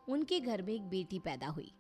उनके घर में एक बेटी पैदा हुई।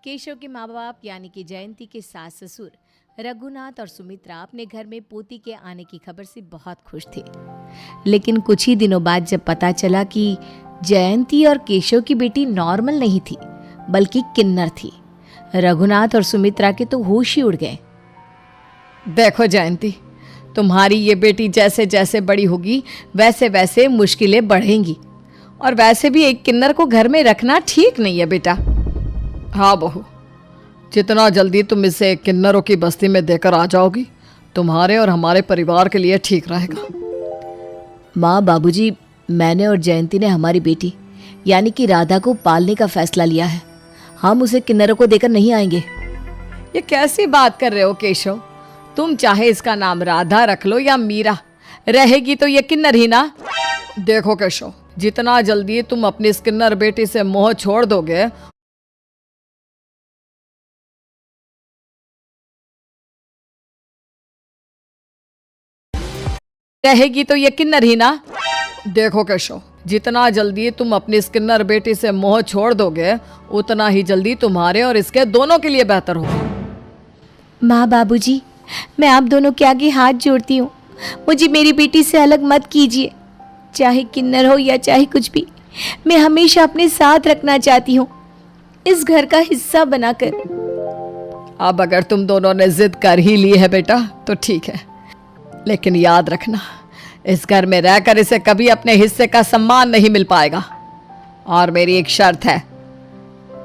केशव के माँ बाप यानी कि जयंती के सास ससुर रघुनाथ और सुमित्रा अपने घर में पोती के आने की खबर से बहुत खुश थे। लेकिन कुछ ही दिनों बाद जब पता चला कि जयंती और केशव की बेटी नॉर्मल नहीं थी बल्कि किन्नर थी, रघुनाथ और सुमित्रा के तो होश ही उड़ गए। देखो जयंती, तुम्हारी ये बेटी जैसे जैसे बड़ी होगी वैसे वैसे मुश्किलें बढ़ेंगी, और वैसे भी एक किन्नर को घर में रखना ठीक नहीं है बेटा। हाँ बहू, जितना जल्दी तुम इसे किन्नरों की बस्ती में देकर आ जाओगी तुम्हारे और हमारे परिवार के लिए ठीक रहेगा। माँ बाबूजी, मैंने और जयंती ने हमारी बेटी यानी कि राधा को पालने का फैसला लिया है। हम उसे किन्नरों को देकर नहीं आएंगे। ये कैसी बात कर रहे हो केशव? तुम चाहे इसका नाम राधा रख लो या मीरा, रहेगी तो ये किन्नर ही ना। देखो केशव, जितना जल्दी तुम अपनी इस किन्नर बेटी से मोह छोड़ दोगे रहेगी तो ये किन्नर ही ना। देखो केशव, जितना जल्दी तुम अपनी इस किन्नर बेटी से मोह छोड़ दोगे उतना ही जल्दी तुम्हारे और इसके दोनों के लिए बेहतर होगा। माँ बाबूजी, मैं आप दोनों के आगे हाथ जोड़ती हूँ, मुझे मेरी बेटी से अलग मत कीजिए। चाहे किन्नर हो या चाहे कुछ भी, मैं हमेशा अपने साथ रखना चाहती हूँ, इस घर का हिस्सा बनाकर। अब अगर तुम दोनों ने जिद कर ही ली है बेटा तो ठीक है, लेकिन याद रखना इस घर में रहकर इसे कभी अपने हिस्से का सम्मान नहीं मिल पाएगा। और मेरी एक शर्त है।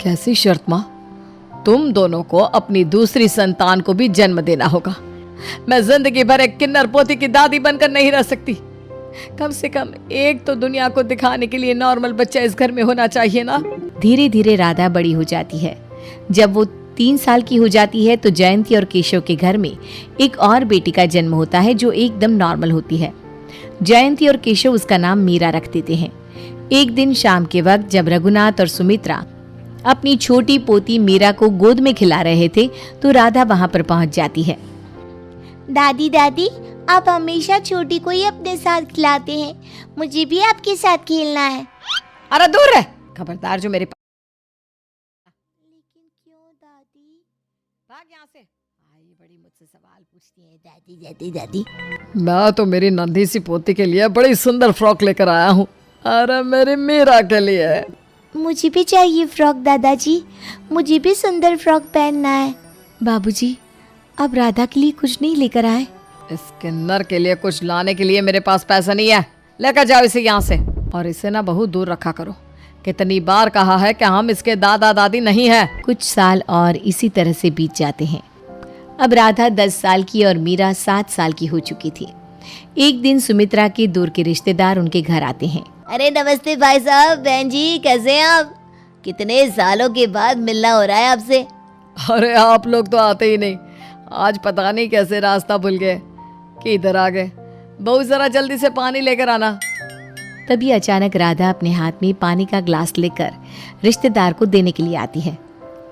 कैसी शर्त माँ? तुम दोनों को अपनी दूसरी संतान को भी जन्म देना होगा। मैं जिंदगी भर एक किन्नर पोती की दादी बनकर नहीं रह सकती। कम से कम एक तो दुनिया को दिखाने के लिए नॉर्मल बच्चा इस घर में होना चाहिए ना। धीरे धीरे राधा बड़ी हो जाती है। जब वो 3 साल की हो जाती है तो जयंती और केशव के घर में एक और बेटी का जन्म होता है जो एकदम नॉर्मल होती है। जयंती और केशव उसका नाम मीरा रख देते हैं। एक दिन शाम के वक्त जब रघुनाथ और सुमित्रा अपनी छोटी पोती मीरा को गोद में खिला रहे थे तो राधा वहां पर पहुंच जाती है। दादी दादी, आप हमेशा छोटी को ही अपने साथ खिलाते हैं, मुझे भी आपके साथ खेलना है। अरे दूर रह, खबरदार जो मेरे पास। लेकिन क्यों दादी? भाग यहाँ से। ये बड़ी मुझसे सवाल पूछती है दादी दादी दादी। मैं तो मेरी नन्ही सी पोती के लिए बड़ी सुंदर फ्रॉक लेकर आया हूँ। अरे मेरी मीरा के लिए। मुझे भी चाहिए फ्रॉक दादाजी, मुझे भी सुंदर फ्रॉक पहनना है। बाबूजी, अब राधा के लिए कुछ नहीं लेकर आए? इस किन्नर के लिए कुछ लाने के लिए मेरे पास पैसा नहीं है। लेकर जाओ इसे यहाँ से, और इसे ना बहुत दूर रखा करो। कितनी बार कहा है कि हम इसके दादा दादी नहीं है। कुछ साल और इसी तरह से बीत जाते हैं। अब राधा 10 साल की और मीरा 7 साल की हो चुकी थी। एक दिन सुमित्रा के दूर के रिश्तेदार उनके घर आते हैं। अरे नमस्ते भाई साहब, बहन जी, कैसे हैं आप? कितने सालों के बाद मिलना हो रहा है आपसे। अरे आप लोग तो आते ही नहीं। आज पता नहीं कैसे रास्ता भूल गए कि इधर आ गए। बहुत जरा जल्दी से पानी लेकर आना। तभी अचानक राधा अपने हाथ में पानी का ग्लास लेकर रिश्तेदार को देने के लिए आती है।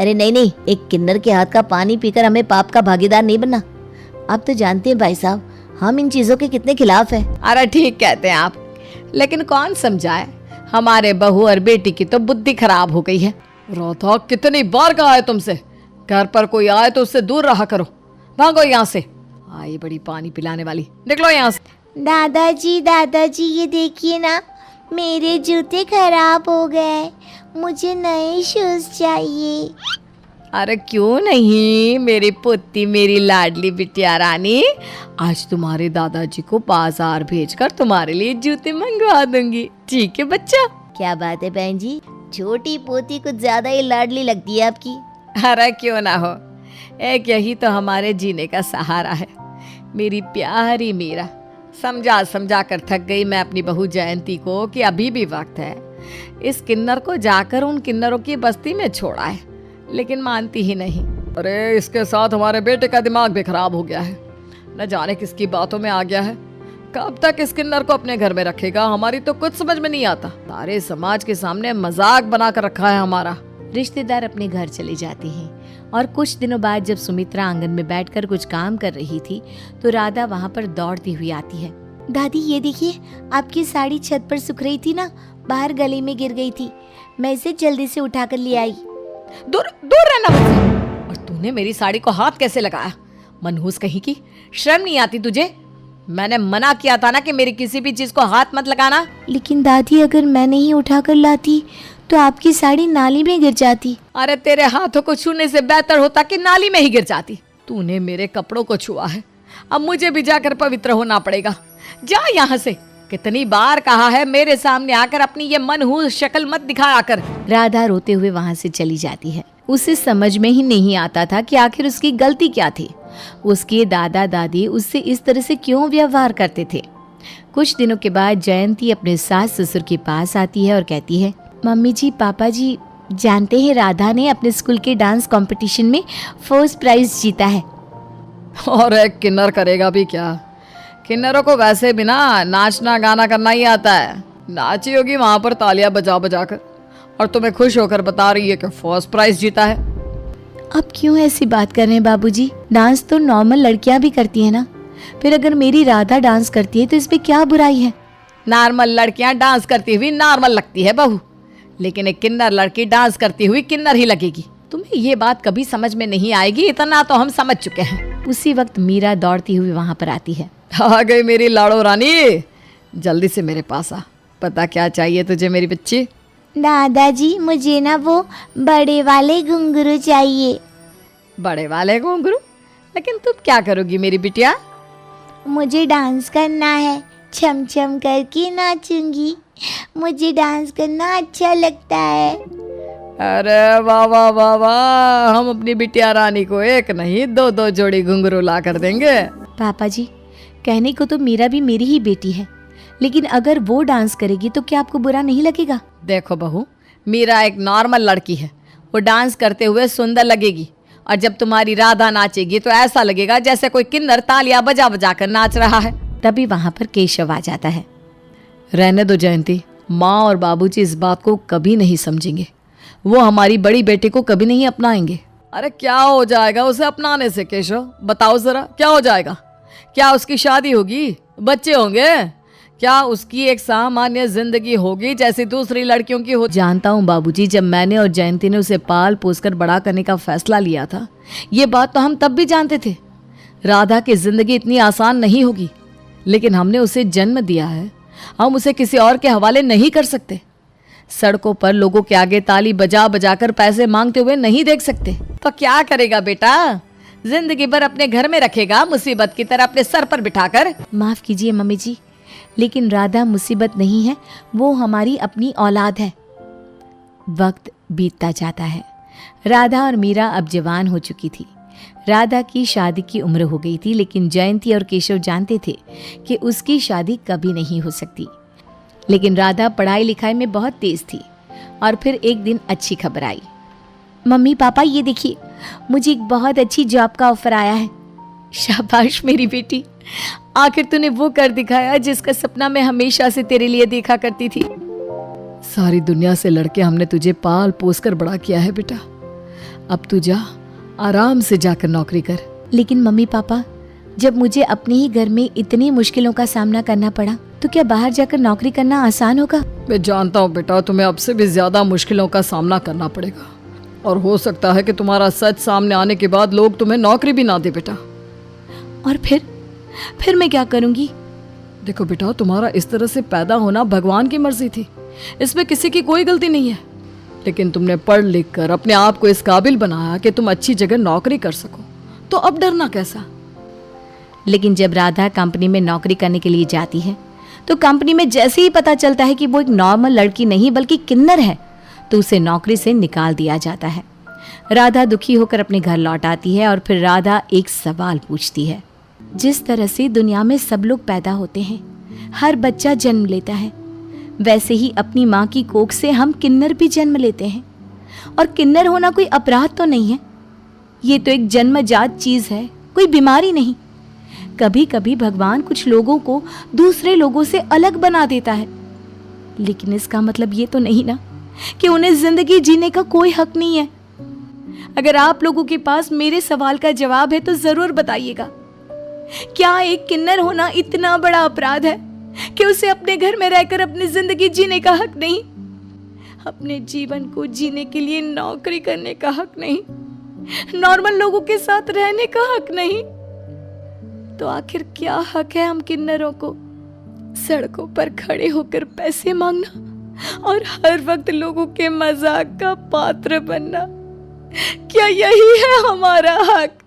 अरे नहीं नहीं, एक किन्नर के हाथ का पानी पीकर हमें पाप का भागीदार नहीं बनना। आप तो जानते हैं भाई साहब, हम इन चीजों के कितने खिलाफ हैं। अरे ठीक कहते हैं आप, लेकिन कौन समझाए? हमारे बहू और बेटी की तो बुद्धि खराब हो गई है। राधा, कितनी बार कहा है तुमसे, घर पर कोई आए तो उससे दूर रहा करो। भागो यहाँ से। आई बड़ी पानी पिलाने वाली, निकलो यहाँ से। दादाजी ये देखिए ना, मेरे जूते खराब हो गए, मुझे नए शूज चाहिए। अरे क्यों नहीं मेरी पुत्ती, मेरी लाडली बिटिया रानी, आज तुम्हारे दादाजी को बाजार भेजकर तुम्हारे लिए जूते मंगवा दूंगी। ठीक है बच्चा? क्या बात है बहन जी, छोटी पोती कुछ ज्यादा ही लाडली लगती है आपकी। अरे क्यों ना हो, एक यही तो हमारे जीने का सहारा है। मेरी प्यारी मीरा, समझा समझा कर थक गई मैं अपनी बहू जयंती को कि अभी भी वक्त है, इस किन्नर को जाकर उन किन्नरों की बस्ती में छोड़ा है, लेकिन मानती ही नहीं। अरे इसके साथ हमारे बेटे का दिमाग भी खराब हो गया है, न जाने किसकी बातों में आ गया है। कब तक इस किन्नर को अपने घर में रखेगा, हमारी तो कुछ समझ में नहीं आता। सारे समाज के सामने मजाक बना कर रखा है हमारा। रिश्तेदार अपने घर चले जाते हैं और कुछ दिनों बाद जब सुमित्रा आंगन में बैठकर कुछ काम कर रही थी तो राधा वहाँ पर दौड़ती हुई आती है। दादी ये देखिए, आपकी साड़ी छत पर सूख रही थी ना, बाहर गली में गिर गई थी, मैं इसे जल्दी से उठाकर ले आई। दूर दूर रहना मुझसे। और तूने मेरी साड़ी को हाथ कैसे लगाया? मनहूस कहीं की, शर्म नहीं आती तुझे? मैंने मना किया था ना कि मेरी किसी भी चीज को हाथ मत लगाना। लेकिन दादी, अगर मैं नहीं उठाकर लाती तो आपकी साड़ी नाली में गिर जाती। अरे तेरे हाथों को छूने से बेहतर होता कि नाली में ही गिर जाती। तूने मेरे कपड़ों को छुआ है, अब मुझे भी जाकर पवित्र होना पड़ेगा। जा यहाँ से। कितनी बार कहा है मेरे सामने आकर अपनी ये मनहूस शक्ल मत दिखाया कर। राधा रोते हुए वहां से चली जाती है। उसे समझ में ही नहीं आता था कि आखिर उसकी गलती क्या थी। उसके दादा दादी उससे इस तरह से क्यों व्यवहार करते थे। कुछ दिनों के बाद जयंती अपने सास ससुर के पास आती है और कहती है, मम्मी जी, पापा जी, जानते हैं राधा ने अपने स्कूल के डांस कंपटीशन में फर्स्ट प्राइज जीता है। और एक किन्नर करेगा भी क्या? किन्नरों को वैसे भी ना नाचना गाना करना ही आता है। नाची होगी वहां पर तालियां बजा बजा कर, और तुम्हें खुश होकर बता रही है कि फर्स्ट प्राइज जीता है। अब क्यों ऐसी बात कर रहे हैं बाबूजी? डांस तो नॉर्मल लड़कियां भी करती है ना। फिर अगर मेरी राधा डांस करती है तो इसमें क्या बुराई है? नॉर्मल लड़कियां डांस करती हुई नॉर्मल लगती है बहू, लेकिन एक किन्नर लड़की डांस करती हुई किन्नर ही लगेगी। तुम्हें ये बात कभी समझ में नहीं आएगी, इतना तो हम समझ चुके हैं। उसी वक्त मीरा दौड़ती हुई वहां पर आती है। आ गई मेरी लाड़ो रानी, जल्दी से मेरे पास आ। पता क्या चाहिए तुझे मेरी बच्ची? दादाजी, मुझे ना वो बड़े वाले घुंघरू चाहिए। बड़े वाले घुंघरू? लेकिन तुम क्या करोगी मेरी बिटिया? मुझे डांस करना है, छम छम करके नाचूंगी। मुझे डांस करना अच्छा लगता है। अरे वाह वाह वाह वाह, हम अपनी बिटिया रानी को एक नहीं दो दो जोड़ी घुंघरू ला कर देंगे। पापा जी, कहने को तो मीरा भी मेरी ही बेटी है, लेकिन अगर वो डांस करेगी तो क्या आपको बुरा नहीं लगेगा? देखो बहू, मीरा एक नॉर्मल लड़की है, वो डांस करते हुए सुंदर लगेगी, और जब तुम्हारी राधा नाचेगी तो ऐसा लगेगा जैसे कोई किन्नर तालियां बजा बजा कर नाच रहा है। तभी वहां पर केशव आ जाता है। रहने दो जयंती, माँ और बाबूजी इस बात को कभी नहीं समझेंगे, वो हमारी बड़ी बेटी को कभी नहीं अपनाएंगे। अरे क्या हो जाएगा उसे अपनाने से केशव? बताओ जरा, क्या हो जाएगा? क्या उसकी शादी होगी, बच्चे होंगे? क्या उसकी एक सामान्य जिंदगी होगी जैसी दूसरी लड़कियों की हो? जानता हूँ बाबूजी, जब मैंने और जयंती ने उसे पाल पोस कर बड़ा करने का फैसला लिया था, ये बात तो हम तब भी जानते थे। राधा की जिंदगी इतनी आसान नहीं होगी, लेकिन हमने उसे जन्म दिया है, हम उसे किसी और के हवाले नहीं कर सकते। सड़कों पर लोगों के आगे ताली बजा बजा कर पैसे मांगते हुए नहीं देख सकते। तो क्या करेगा बेटा? जिंदगी भर अपने घर में रखेगा, मुसीबत की तरह अपने सर पर बिठाकर? माफ कीजिए मम्मी जी, लेकिन राधा मुसीबत नहीं है, वो हमारी अपनी औलाद है। वक्त बीतता जाता है। राधा और मीरा अब जवान हो चुकी थी। राधा की शादी की उम्र हो गई थी, लेकिन जयंती और केशव जानते थे कि उसकी शादी कभी नहीं हो सकती। लेकिन राधा पढ़ाई लिखाई में बहुत तेज थी, और फिर एक दिन अच्छी खबर आई। मम्मी पापा, ये देखिए, मुझे एक बहुत अच्छी जॉब का ऑफर आया है। शाबाश मेरी बेटी, आखिर तूने वो कर दिखाया जिसका सपना मैं हमेशा से तेरे लिए देखा करती थी। सारी दुनिया से लड़के हमने तुझे पाल पोस कर बड़ा किया है बेटा, अब तू जा, आराम से जाकर नौकरी कर। लेकिन मम्मी पापा, जब मुझे अपने ही घर में इतनी मुश्किलों का सामना करना पड़ा, तो क्या बाहर जाकर नौकरी करना आसान होगा? मैं जानता हूँ बेटा, तुम्हें अब से भी ज्यादा मुश्किलों का सामना करना पड़ेगा, और हो सकता है कि तुम्हारा सच सामने आने के बाद लोग तुम्हें नौकरी भी ना दे बेटा। और फिर मैं क्या करूंगी? देखो बेटा, तुम्हारा इस तरह से पैदा होना भगवान की मर्जी थी, इसमें किसी की कोई गलती नहीं है। लेकिन तुमने पढ़ लिख कर अपने आप को इस काबिल बनाया कि तुम अच्छी जगह नौकरी कर सको, तो अब डरना कैसा? लेकिन जब राधा कंपनी में नौकरी करने के लिए जाती है, तो कंपनी में जैसे ही पता चलता है कि वो एक नॉर्मल लड़की नहीं बल्कि किन्नर है, तो उसे नौकरी से निकाल दिया जाता है। राधा दुखी होकर अपने घर लौट आती है, और फिर राधा एक सवाल पूछती है। जिस तरह से दुनिया में सब लोग पैदा होते हैं, हर बच्चा जन्म लेता है, वैसे ही अपनी माँ की कोख से हम किन्नर भी जन्म लेते हैं। और किन्नर होना कोई अपराध तो नहीं है, ये तो एक जन्मजात चीज है, कोई बीमारी नहीं। कभी कभी भगवान कुछ लोगों को दूसरे लोगों से अलग बना देता है, लेकिन इसका मतलब ये तो नहीं ना कि उन्हें जिंदगी जीने का कोई हक नहीं है। अगर आप लोगों के पास मेरे सवाल का जवाब है तो जरूर बताइएगा। क्या एक किन्नर होना इतना बड़ा अपराध है कि उसे अपने घर में रहकर अपनी जिंदगी जीने का हक नहीं, अपने जीवन को जीने के लिए नौकरी करने का हक नहीं, नॉर्मल लोगों के साथ रहने का हक नहीं? तो आखिर क्या हक है हम किन्नरों को सड़कों पर खड़े होकर पैसे मांगना और हर वक्त लोगों के मजाक का पात्र बनना? क्या यही है हमारा हक?